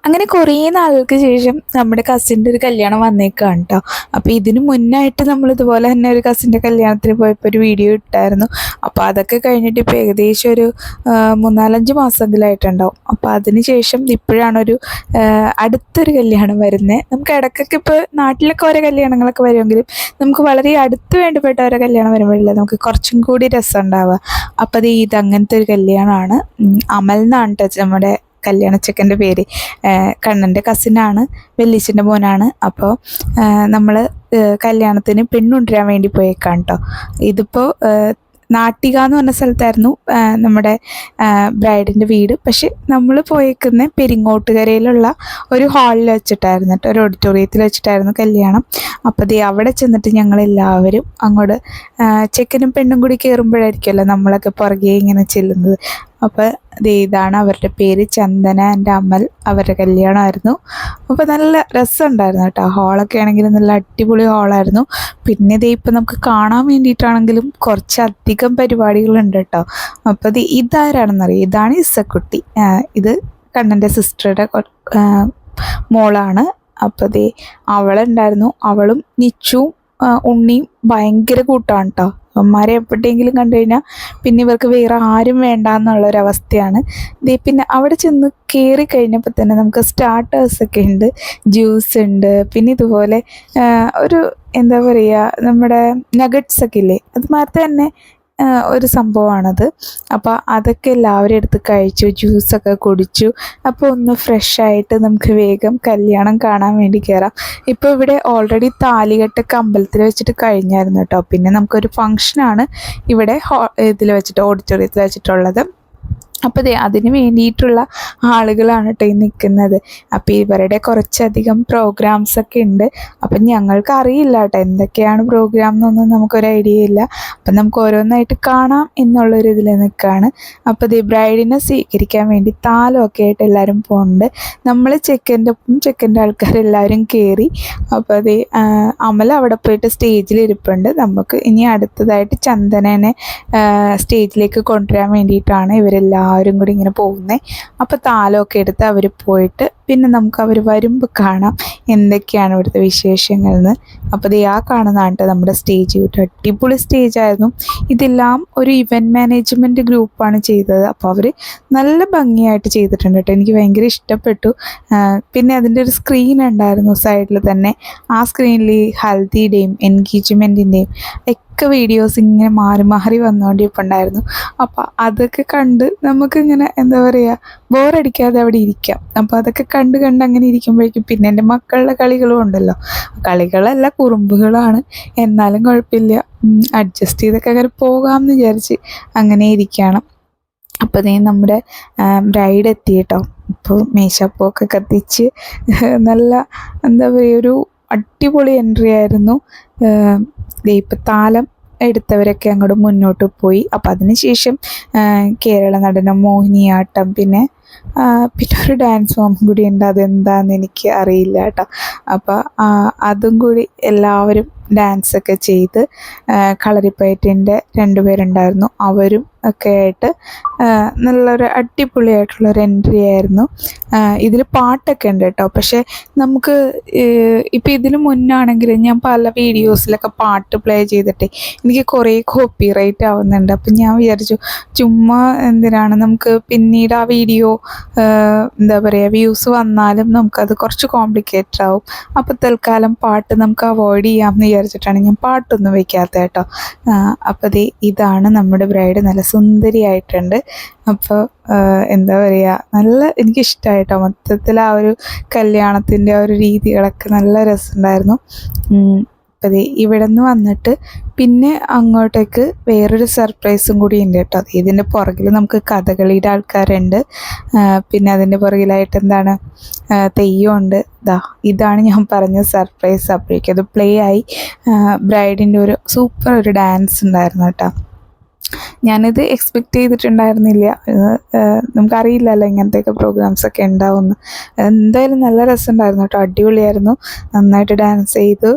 അങ്ങനെ കുറേ നാളുകൾക്ക് ശേഷം നമ്മുടെ കസിൻ്റെ ഒരു കല്യാണം വന്നേക്കാണ് കേട്ടോ. അപ്പോൾ ഇതിന് മുന്നായിട്ട് നമ്മൾ ഇതുപോലെ തന്നെ ഒരു കസിൻ്റെ കല്യാണത്തിന് പോയപ്പോൾ ഒരു വീഡിയോ ഇട്ടായിരുന്നു. അപ്പോൾ അതൊക്കെ കഴിഞ്ഞിട്ട് ഇപ്പോൾ ഏകദേശം ഒരു 3-4-5 മാസമെങ്കിലായിട്ടുണ്ടാവും. അപ്പോൾ അതിന് ശേഷം ഇപ്പോഴാണൊരു അടുത്തൊരു കല്യാണം വരുന്നത്. നമുക്ക് ഇടയ്ക്കൊക്കെ ഇപ്പോൾ നാട്ടിലൊക്കെ ഓരോ കല്യാണങ്ങളൊക്കെ വരുമെങ്കിലും നമുക്ക് വളരെ അടുത്ത് വേണ്ടപ്പെട്ട ഓരോ കല്യാണം വരുമ്പോഴല്ലേ നമുക്ക് കുറച്ചും കൂടി രസം ഉണ്ടാവുക. അപ്പോൾ ഇത് അങ്ങനത്തെ ഒരു കല്യാണമാണ്. അമൽ എന്നാണ് കേട്ടോ നമ്മുടെ കല്യാണച്ചക്കൻ്റെ പേര്. കണ്ണൻ്റെ കസിനാണ്, വെല്ലീച്ചൻ്റെ മോനാണ്. അപ്പോൾ നമ്മൾ കല്യാണത്തിന് പെണ്ണുകൊണ്ടുവരാൻ വേണ്ടി പോയേക്കാണ് കേട്ടോ. ഇതിപ്പോൾ നാട്ടിക എന്ന് പറഞ്ഞ സ്ഥലത്തായിരുന്നു നമ്മുടെ ബ്രൈഡിൻ്റെ വീട്. പക്ഷെ നമ്മൾ പോയേക്കുന്ന പെരിങ്ങോട്ടുകരയിലുള്ള ഒരു ഹാളിൽ വെച്ചിട്ടായിരുന്നു കേട്ടോ, ഒരു ഓഡിറ്റോറിയത്തിൽ വെച്ചിട്ടായിരുന്നു കല്യാണം. അപ്പോൾ അവിടെ ചെന്നിട്ട് ഞങ്ങളെല്ലാവരും അങ്ങോട്ട് ചെക്കനും പെണ്ണും കൂടി കയറുമ്പോഴായിരിക്കുമല്ലോ നമ്മളൊക്കെ പുറകെ ഇങ്ങനെ ചെല്ലുന്നത്. അപ്പോൾ ഇതാണ് അവരുടെ പേര്, ചന്ദന ആൻഡ് അമൽ. അവരുടെ കല്യാണമായിരുന്നു. അപ്പോൾ നല്ല രസമുണ്ടായിരുന്നു കേട്ടോ. ഹാളൊക്കെ ആണെങ്കിലും നല്ല അടിപൊളി ഹാളായിരുന്നു. പിന്നെ ഇപ്പം നമുക്ക് കാണാൻ വേണ്ടിയിട്ടാണെങ്കിലും കുറച്ചധികം പരിപാടികളുണ്ട് കേട്ടോ. അപ്പോൾ ഇതാരാണെന്നറിയാം, ഇതാണ് ഇസക്കുട്ടി. ഇത് കണ്ണൻ്റെ സിസ്റ്ററുടെ മോളാണ്. അപ്പോൾ അവളുണ്ടായിരുന്നു. അവളും നിച്ചുവും ഉണ്ണിയും ഭയങ്കര കൂട്ടമാണ് കേട്ടോ. അമ്മമാരെ എപ്പോഴെങ്കിലും കണ്ടു കഴിഞ്ഞാൽ പിന്നെ ഇവർക്ക് വേറെ ആരും വേണ്ട എന്നുള്ളൊരവസ്ഥയാണ്. പിന്നെ അവിടെ ചെന്ന് കയറി കഴിഞ്ഞപ്പോൾ തന്നെ നമുക്ക് സ്റ്റാർട്ടേഴ്സൊക്കെ ഉണ്ട്, ജ്യൂസ് ഉണ്ട്, പിന്നെ ഇതുപോലെ ഒരു എന്താ പറയുക നമ്മുടെ നഗറ്റ്സൊക്കെ ഇല്ലേ, അതുമാതിരി തന്നെ ഒരു സംഭവമാണത്. അപ്പോൾ അതൊക്കെ എല്ലാവരും എടുത്ത് കഴിച്ചു, ജ്യൂസൊക്കെ കുടിച്ചു. അപ്പോൾ ഒന്ന് ഫ്രഷായിട്ട് നമുക്ക് വേഗം കല്യാണം കാണാൻ വേണ്ടി കയറാം. ഇപ്പോൾ ഇവിടെ ഓൾറെഡി താലികെട്ടൊക്കെ അമ്പലത്തിൽ വെച്ചിട്ട് കഴിഞ്ഞായിരുന്നു കേട്ടോ. പിന്നെ നമുക്കൊരു ഫങ്ഷനാണ് ഇവിടെ ഇതിൽ വെച്ചിട്ട് ഓഡിറ്റോറിയത്തിൽ വെച്ചിട്ടുള്ളത്. അപ്പോൾ അതിന് വേണ്ടിയിട്ടുള്ള ആളുകളാണ് കേട്ടോ ഈ നിൽക്കുന്നത്. അപ്പോൾ ഇവരുടെ കുറച്ചധികം പ്രോഗ്രാംസൊക്കെ ഉണ്ട്. അപ്പം ഞങ്ങൾക്ക് അറിയില്ല കേട്ടോ എന്തൊക്കെയാണ് പ്രോഗ്രാം എന്നൊന്നും നമുക്കൊരു ഐഡിയ ഇല്ല. അപ്പം നമുക്ക് ഓരോന്നായിട്ട് കാണാം എന്നുള്ളൊരു ഇതിൽ നിൽക്കുകയാണ്. അപ്പോൾ ബ്രൈഡിനെ സ്വീകരിക്കാൻ വേണ്ടി താലമൊക്കെ ആയിട്ട് എല്ലാവരും പോകുന്നുണ്ട്. നമ്മൾ ചെക്കൻ്റെ ആൾക്കാരെല്ലാവരും കയറി. അപ്പോൾ അമല അവിടെ പോയിട്ട് സ്റ്റേജിൽ ഇരിപ്പുണ്ട്. നമുക്ക് ഇനി അടുത്തതായിട്ട് ചന്ദനനെ സ്റ്റേജിലേക്ക് കൊണ്ടുവരാൻ വേണ്ടിയിട്ടാണ് ഇവരെല്ലാവരും കൂടി ഇങ്ങനെ പോകുന്നത്. അപ്പോൾ താലമൊക്കെ എടുത്ത് അവർ പോയിട്ട് പിന്നെ നമുക്ക് അവർ വരുമ്പോൾ കാണാം എന്തൊക്കെയാണ് ഇവിടുത്തെ വിശേഷങ്ങൾ എന്ന്. അപ്പോൾ ആ കാണുന്നതാണ് നമ്മുടെ സ്റ്റേജ്. അടിപൊളി സ്റ്റേജായിരുന്നു. ഇതെല്ലാം ഒരു ഇവൻറ്റ് മാനേജ്മെൻറ്റ് ഗ്രൂപ്പാണ് ചെയ്തത്. അപ്പോൾ അവർ നല്ല ഭംഗിയായിട്ട് ചെയ്തിട്ടുണ്ട് കേട്ടോ. എനിക്ക് ഭയങ്കര ഇഷ്ടപ്പെട്ടു. പിന്നെ അതിൻ്റെ ഒരു സ്ക്രീൻ ഉണ്ടായിരുന്നു സൈഡിൽ തന്നെ. ആ സ്ക്രീനിൽ ഹൽദിയുടെയും എൻഗേജ്മെൻറ്റിൻ്റെയും ഒക്കെ വീഡിയോസ് ഇങ്ങനെ മാറി മാറി വന്നുകൊണ്ടിരിപ്പുണ്ടായിരുന്നു. അപ്പോൾ അതൊക്കെ കണ്ട് നമുക്കിങ്ങനെ എന്താ പറയുക ബോറടിക്കാതെ അവിടെ ഇരിക്കാം. അപ്പോൾ അതൊക്കെ കണ്ട് അങ്ങനെ ഇരിക്കുമ്പോഴേക്കും പിന്നെ എൻ്റെ മക്കളുടെ കളികളും ഉണ്ടല്ലോ. കളികളല്ല, കുറുമ്പുകളാണ്, എന്നാലും കുഴപ്പമില്ല, അഡ്ജസ്റ്റ് ചെയ്തൊക്കെ അങ്ങനെ പോകാമെന്ന് വിചാരിച്ച് അങ്ങനെ ഇരിക്കുകയാണ്. അപ്പോൾ നമ്മുടെ ബ്രൈഡ് എത്തി കേട്ടോ. ഇപ്പോൾ മേശപ്പൊക്കെ കത്തിച്ച് നല്ല എന്താ പറയുക ഒരു അടിപൊളി എൻട്രി ആയിരുന്നു. ഇപ്പം താലം എടുത്തവരൊക്കെ അങ്ങോട്ട് മുന്നോട്ട് പോയി. അപ്പം അതിനുശേഷം കേരള നടനം, മോഹിനിയാട്ടം, പിന്നെ ഒരു ഡാൻസ് ഫോം കൂടി ഉണ്ട്. അതെന്താണെന്ന് എനിക്ക് അറിയില്ല കേട്ടോ. അപ്പോൾ അതും കൂടി എല്ലാവരും ഡാൻസൊക്കെ ചെയ്ത് കളരിപ്പയറ്റിൻ്റെ 2 പേരുണ്ടായിരുന്നു. അവരും ഒക്കെ ആയിട്ട് നല്ലൊരു അടിപൊളിയായിട്ടുള്ളൊരു എൻട്രി ആയിരുന്നു. ഇതിൽ പാട്ടൊക്കെ ഉണ്ട് കേട്ടോ. പക്ഷേ നമുക്ക് ഇപ്പോൾ ഇതിന് മുന്നാണെങ്കിൽ ഞാൻ പല വീഡിയോസിലൊക്കെ പാട്ട് പ്ലേ ചെയ്തിട്ട് എനിക്ക് കുറേ കോപ്പി റൈറ്റ് ആവുന്നുണ്ട്. അപ്പം ഞാൻ വിചാരിച്ചു ചുമ്മാ എന്തിനാണ്, നമുക്ക് പിന്നീട് ആ വീഡിയോ എന്താ പറയുക വ്യൂസ് വന്നാലും നമുക്കത് കുറച്ച് കോംപ്ലിക്കേറ്റഡ് ആവും. അപ്പോൾ തൽക്കാലം പാട്ട് നമുക്ക് അവോയ്ഡ് ചെയ്യാമെന്ന് വിചാരിച്ചിട്ടാണ് ഞാൻ പാട്ടൊന്നും വയ്ക്കാത്ത കേട്ടോ. അപ്പോൾ ഇതാണ് നമ്മുടെ ബ്രൈഡ്, നല്ല സുന്ദരിയായിട്ടുണ്ട്. അപ്പോൾ എന്താ പറയുക നല്ല എനിക്കിഷ്ടമായിട്ടോ. മൊത്തത്തിൽ ആ ഒരു കല്യാണത്തിൻ്റെ ആ ഒരു രീതികളൊക്കെ നല്ല രസമുണ്ടായിരുന്നു. അപ്പോൾ ഇവിടെ നിന്ന് വന്നിട്ട് പിന്നെ അങ്ങോട്ടേക്ക് വേറൊരു സർപ്രൈസും കൂടി ഉണ്ട് കേട്ടോ. ഇതിൻ്റെ പുറകിൽ നമുക്ക് കഥകളിയുടെ ആൾക്കാരുണ്ട്. പിന്നെ അതിൻ്റെ പുറകിലായിട്ട് എന്താണ് തെയ്യമുണ്ട്. ഇതാണ് ഞാൻ പറഞ്ഞ സർപ്രൈസ്. അപ്പോഴേക്കും അത് പ്ലേ ആയി. ബ്രൈഡിൻ്റെ ഒരു സൂപ്പർ ഒരു ഡാൻസ് ഉണ്ടായിരുന്നു കേട്ടോ. ഞാനിത് എക്സ്പെക്റ്റ് ചെയ്തിട്ടുണ്ടായിരുന്നില്ല. നമുക്കറിയില്ലല്ലോ ഇങ്ങനത്തെയൊക്കെ പ്രോഗ്രാംസൊക്കെ ഉണ്ടാവുമെന്ന്. എന്തായാലും നല്ല രസമുണ്ടായിരുന്നു കേട്ടോ. അടിപൊളിയായിരുന്നു. നന്നായിട്ട് ഡാൻസ് ചെയ്തു.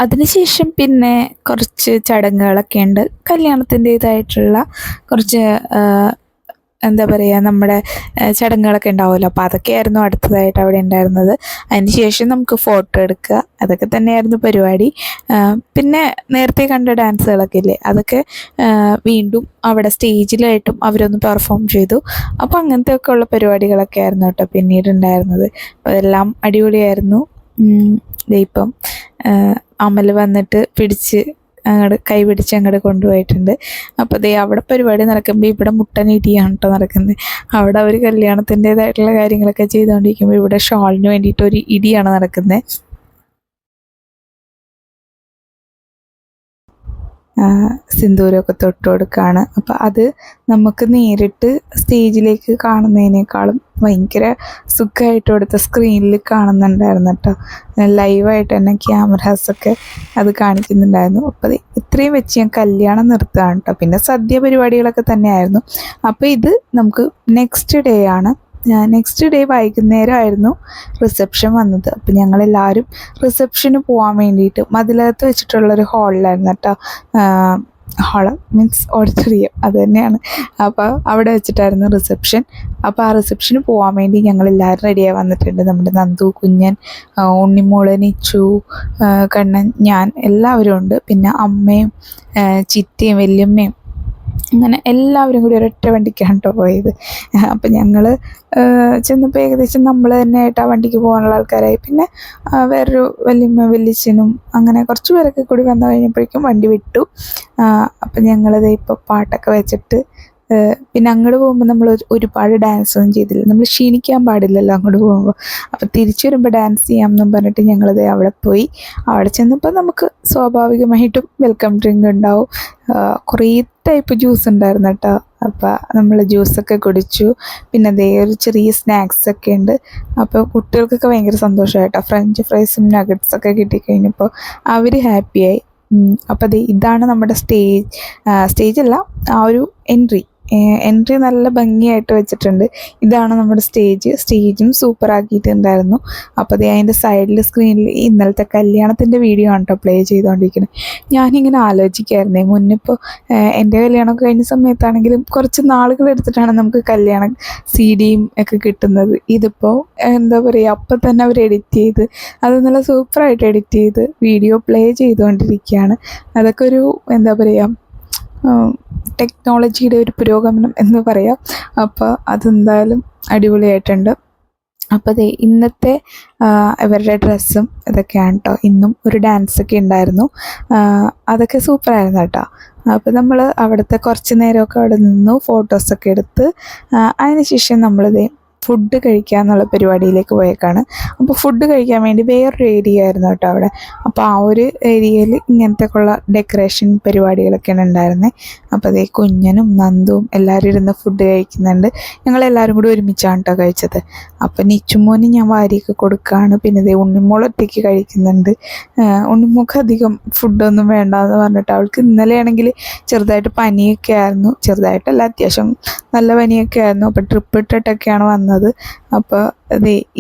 അതിനുശേഷം പിന്നെ കുറച്ച് ചടങ്ങുകളൊക്കെ ഉണ്ട്. കല്യാണത്തിൻ്റേതായിട്ടുള്ള കുറച്ച് എന്താ പറയുക നമ്മുടെ ചടങ്ങുകളൊക്കെ ഉണ്ടാവുമല്ലോ. അപ്പോൾ അതൊക്കെയായിരുന്നു അടുത്തതായിട്ട് അവിടെ ഉണ്ടായിരുന്നത്. അതിന് ശേഷം നമുക്ക് ഫോട്ടോ എടുക്കുക, അതൊക്കെ തന്നെയായിരുന്നു പരിപാടി. പിന്നെ നേരത്തെ കണ്ട ഡാൻസുകളൊക്കെ ഇല്ലേ, അതൊക്കെ വീണ്ടും അവിടെ സ്റ്റേജിലായിട്ടും അവരൊന്ന് പെർഫോം ചെയ്തു. അപ്പോൾ അങ്ങനത്തെയൊക്കെ ഉള്ള പരിപാടികളൊക്കെ ആയിരുന്നു കേട്ടോ പിന്നീട് ഉണ്ടായിരുന്നത്. അതെല്ലാം അടിപൊളിയായിരുന്നു. ഇപ്പം അമൽ വന്നിട്ട് പിടിച്ച് അങ്ങോട്ട് കൈ പിടിച്ച് അങ്ങോട്ട് കൊണ്ടുപോയിട്ടുണ്ട്. അപ്പോൾ ദേ അവിടെ പരിപാടി നടക്കുമ്പോൾ ഇവിടെ മുട്ടൻ ഇടിയാണ് കേട്ടോ നടക്കുന്നത്. അവിടെ അവർ കല്യാണത്തിൻ്റെതായിട്ടുള്ള കാര്യങ്ങളൊക്കെ ചെയ്തുകൊണ്ടിരിക്കുമ്പോൾ ഇവിടെ ഷോളിന് വേണ്ടിയിട്ട് ഒരു ഇടിയാണ് നടക്കുന്നത്. സിന്ദൂരമൊക്കെ തൊട്ട് കൊടുക്കുകയാണ്. അപ്പോൾ അത് നമുക്ക് നേരിട്ട് സ്റ്റേജിലേക്ക് കാണുന്നതിനേക്കാളും ഭയങ്കര സുഖമായിട്ട് കൊടുത്ത സ്ക്രീനിൽ കാണുന്നുണ്ടായിരുന്നു കേട്ടോ. ലൈവായിട്ട് തന്നെ ക്യാമറാസൊക്കെ അത് കാണിക്കുന്നുണ്ടായിരുന്നു. അപ്പോൾ ഇത്രയും വെച്ച് ഞാൻ കല്യാണം നിർത്തുകയാണ് കേട്ടോ. പിന്നെ സദ്യ പരിപാടികളൊക്കെ തന്നെയായിരുന്നു. അപ്പോൾ ഇത് നമുക്ക് നെക്സ്റ്റ് ഡേ ആണ്. നെക്സ്റ്റ് ഡേ വൈകുന്നേരമായിരുന്നു റിസപ്ഷൻ വന്നത്. അപ്പം ഞങ്ങളെല്ലാവരും റിസപ്ഷന് പോകാൻ വേണ്ടിയിട്ട് മതിലകത്ത് വെച്ചിട്ടുള്ളൊരു ഹാളിലായിരുന്നു കേട്ടോ. ഹാള് മീൻസ് ഓഡിറ്റോറിയം അത് തന്നെയാണ്. അപ്പോൾ അവിടെ വെച്ചിട്ടായിരുന്നു റിസപ്ഷൻ. അപ്പോൾ ആ റിസപ്ഷന് പോകാൻ വേണ്ടി ഞങ്ങളെല്ലാവരും റെഡിയായി വന്നിട്ടുണ്ട്. നമ്മുടെ നന്ദു, കുഞ്ഞൻ, ഉണ്ണിമോള്, നിച്ചു, കണ്ണൻ, ഞാൻ എല്ലാവരും ഉണ്ട്. പിന്നെ അമ്മയും ചിറ്റയും വല്യമ്മയും അങ്ങനെ എല്ലാവരും കൂടി ഒരൊറ്റ വണ്ടിക്കാണ് കേട്ടോ പോയത്. അപ്പം ഞങ്ങൾ ചെന്നപ്പോൾ ഏകദേശം നമ്മൾ തന്നെയായിട്ട് ആ വണ്ടിക്ക് പോകാനുള്ള ആൾക്കാരായി. പിന്നെ വേറൊരു വല്യമ്മ വല്യച്ഛനും അങ്ങനെ കുറച്ച് പേരൊക്കെ കൂടി വന്നു കഴിഞ്ഞപ്പോഴേക്കും വണ്ടി വിട്ടു. അപ്പം ഞങ്ങളത് ഇപ്പോൾ പാട്ടൊക്കെ വെച്ചിട്ട് പിന്നെ അങ്ങോട്ട് പോകുമ്പോൾ നമ്മൾ ഒരുപാട് ഡാൻസൊന്നും ചെയ്തില്ല. നമ്മൾ ക്ഷീണിക്കാൻ പാടില്ലല്ലോ അങ്ങോട്ട് പോകുമ്പോൾ. അപ്പോൾ തിരിച്ചു വരുമ്പോൾ ഡാൻസ് ചെയ്യാമെന്നും പറഞ്ഞിട്ട് ഞങ്ങളത് അവിടെ പോയി. അവിടെ ചെന്നപ്പോൾ നമുക്ക് സ്വാഭാവികമായിട്ടും വെൽക്കം ഡ്രിങ്ക് ഉണ്ടാവും. കുറേ ടൈപ്പ് ജ്യൂസ് ഉണ്ടായിരുന്നു കേട്ടോ. അപ്പോൾ നമ്മൾ ജ്യൂസൊക്കെ കുടിച്ചു. പിന്നെ അതേ ഒരു ചെറിയ സ്നാക്സൊക്കെ ഉണ്ട്. അപ്പോൾ കുട്ടികൾക്കൊക്കെ ഭയങ്കര സന്തോഷമായിട്ടോ. ഫ്രഞ്ച് ഫ്രൈസും നഗറ്റ്സൊക്കെ കിട്ടിക്കഴിഞ്ഞപ്പോൾ അവർ ഹാപ്പിയായി. അപ്പോൾ ഇതാണ് നമ്മുടെ സ്റ്റേജല്ല, ആ ഒരു എൻട്രി നല്ല ഭംഗിയായിട്ട് വെച്ചിട്ടുണ്ട്. ഇതാണ് നമ്മുടെ സ്റ്റേജും സൂപ്പർ ആക്കിയിട്ടുണ്ടായിരുന്നു. അപ്പോൾ അതിൻ്റെ സൈഡിൽ സ്ക്രീനിൽ ഇന്നലത്തെ കല്യാണത്തിൻ്റെ വീഡിയോ ആണ് കേട്ടോ പ്ലേ ചെയ്തുകൊണ്ടിരിക്കുന്നത്. ഞാനിങ്ങനെ ആലോചിക്കായിരുന്നേ, മുന്നിപ്പോൾ എൻ്റെ കല്യാണമൊക്കെ കഴിഞ്ഞ സമയത്താണെങ്കിലും കുറച്ച് നാളുകൾ എടുത്തിട്ടാണ് നമുക്ക് കല്യാണം CD-യും ഒക്കെ കിട്ടുന്നത്. ഇതിപ്പോൾ എന്താ പറയുക, അപ്പം തന്നെ അവർ എഡിറ്റ് ചെയ്ത് അത് നല്ല സൂപ്പറായിട്ട് എഡിറ്റ് ചെയ്ത് വീഡിയോ പ്ലേ ചെയ്തുകൊണ്ടിരിക്കുകയാണ്. അതൊക്കെ ഒരു എന്താ പറയുക, ടെക്നോളജിയുടെ ഒരു പുരോഗമനം എന്ന് പറയാം. അപ്പോൾ അതെന്തായാലും അടിപൊളിയായിട്ടുണ്ട്. അപ്പോൾ ഇന്നത്തെ ഇവരുടെ ഡ്രസ്സും ഇതൊക്കെയാണ് കേട്ടോ. ഇന്നും ഒരു ഡാൻസൊക്കെ ഉണ്ടായിരുന്നു. അതൊക്കെ സൂപ്പറായിരുന്നു കേട്ടോ. അപ്പോൾ നമ്മൾ അവിടുത്തെ കുറച്ച് നേരമൊക്കെ അവിടെ നിന്നു, ഫോട്ടോസൊക്കെ എടുത്ത് അതിന് ശേഷം നമ്മളിത് ഫുഡ് കഴിക്കുക എന്നുള്ള പരിപാടിയിലേക്ക് പോയേക്കാണ്. അപ്പോൾ ഫുഡ് കഴിക്കാൻ വേണ്ടി വേറൊരു ഏരിയ ആയിരുന്നു കേട്ടോ അവിടെ. അപ്പോൾ ആ ഒരു ഏരിയയിൽ ഇങ്ങനത്തെ ഉള്ള ഡെക്കറേഷൻ പരിപാടികളൊക്കെയാണ് ഉണ്ടായിരുന്നത്. അപ്പോൾ അതേ കുഞ്ഞനും നന്ദുവും എല്ലാവരും ഇരുന്ന് ഫുഡ് കഴിക്കുന്നുണ്ട്. ഞങ്ങളെല്ലാവരും കൂടി ഒരുമിച്ചാണ് കേട്ടോ കഴിച്ചത്. അപ്പോൾ നിച്ചുമോന് ഞാൻ വാരിയൊക്കെ കൊടുക്കുകയാണ്. പിന്നെ അതേ ഉണ്ണിമോളൊറ്റയ്ക്ക് കഴിക്കുന്നുണ്ട്. ഉണ്ണിമോൾക്ക് അധികം ഫുഡൊന്നും വേണ്ടെന്ന് പറഞ്ഞിട്ട്, അവൾക്ക് ഇന്നലെയാണെങ്കിൽ ചെറുതായിട്ട് പനിയൊക്കെ ആയിരുന്നു. ചെറുതായിട്ടല്ല, അത്യാവശ്യം നല്ല പനിയൊക്കെ ആയിരുന്നു. അപ്പോൾ ട്രിപ്പ് ഇട്ടിട്ടൊക്കെയാണ് വന്നത്. അപ്പോൾ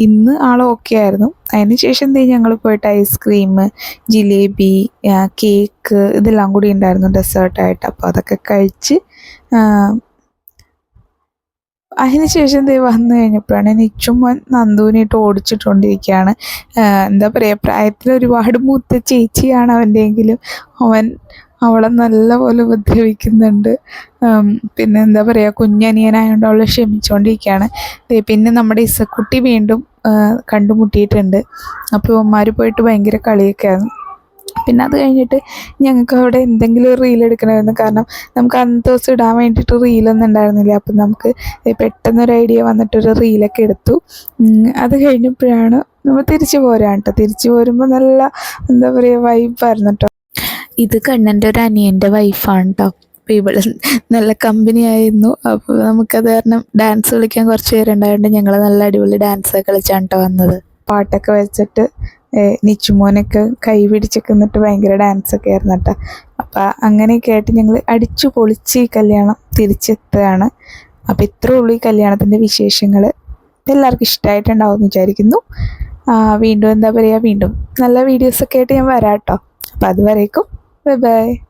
ഇന്ന് ആൾ ഓക്കെ ആയിരുന്നു. അതിന് ശേഷം ഞങ്ങൾ പോയിട്ട് ഐസ്ക്രീം, ജിലേബി, കേക്ക് ഇതെല്ലാം കൂടി ഉണ്ടായിരുന്നു ഡെസേർട്ടായിട്ട്. അപ്പോൾ അതൊക്കെ കഴിച്ച് അതിന് ശേഷം വന്നു കഴിഞ്ഞപ്പോഴാണ് നിച്ചും നന്ദുവിനായിട്ട് ഓടിച്ചിട്ടുകൊണ്ടിരിക്കുകയാണ്. എന്താ പറയുക, പ്രായത്തിൽ ഒരുപാട് മൂത്ത ചേച്ചിയാണ് അവൻ്റെയെങ്കിലും അവളെ നല്ലപോലെ ഉപദ്രവിക്കുന്നുണ്ട്. പിന്നെ എന്താ പറയുക, കുഞ്ഞനിയനായതുകൊണ്ട് അവളെ ക്ഷമിച്ചുകൊണ്ടിരിക്കുകയാണ്. പിന്നെ നമ്മുടെ ഇസക്കുട്ടി വീണ്ടും കണ്ടുമുട്ടിയിട്ടുണ്ട്. അപ്പോൾ ഇവന്മാർ പോയിട്ട് ഭയങ്കര കളിയൊക്കെ ആയിരുന്നു. പിന്നെ അത് കഴിഞ്ഞിട്ട് ഞങ്ങൾക്ക് അവിടെ എന്തെങ്കിലും ഒരു റീൽ എടുക്കണമായിരുന്നു. കാരണം നമുക്ക് അന്നത്തെ ദിവസം ഇടാൻ വേണ്ടിയിട്ട് റീലൊന്നും ഉണ്ടായിരുന്നില്ല. അപ്പം നമുക്ക് പെട്ടെന്നൊരു ഐഡിയ വന്നിട്ടൊരു റീലൊക്കെ എടുത്തു. അത് കഴിഞ്ഞപ്പോഴാണ് നമ്മൾ തിരിച്ചു പോരാണ് കേട്ടോ. തിരിച്ചു പോരുമ്പോൾ നല്ല എന്താ പറയുക വൈബായിരുന്നു കേട്ടോ. ഇത് കണ്ണൻ്റെ ഒരു അനിയൻ്റെ വൈഫാണ് കേട്ടോ. അപ്പോൾ ഇവള് നല്ല കമ്പനി ആയിരുന്നു. അപ്പോൾ നമുക്കത് കാരണം ഡാൻസ് കളിക്കാൻ കുറച്ച് പേരുണ്ടായതുകൊണ്ട് ഞങ്ങൾ നല്ല അടിപൊളി ഡാൻസൊക്കെ കളിച്ചാണ് കേട്ടോ വന്നത്. പാട്ടൊക്കെ വെച്ചിട്ട് നിച്ചുമോനൊക്കെ കൈ പിടിച്ചൊക്കെ നിന്നിട്ട് ഭയങ്കര ഡാൻസൊക്കെ ആയിരുന്നു കേട്ടോ. അപ്പം അങ്ങനെയൊക്കെ ആയിട്ട് ഞങ്ങൾ അടിച്ചു പൊളിച്ച് ഈ കല്യാണം തിരിച്ചെത്തുകയാണ്. അപ്പോൾ ഇത്രേ ഉള്ളൂ ഈ കല്യാണത്തിൻ്റെ വിശേഷങ്ങൾ. എല്ലാവർക്കും ഇഷ്ടമായിട്ടുണ്ടാവും എന്ന് വിചാരിക്കുന്നു. വീണ്ടും എന്താ പറയുക, വീണ്ടും നല്ല വീഡിയോസൊക്കെ ആയിട്ട് ഞാൻ വരാം കേട്ടോ. അപ്പോൾ അതുവരേക്കും ബൈ ബൈ.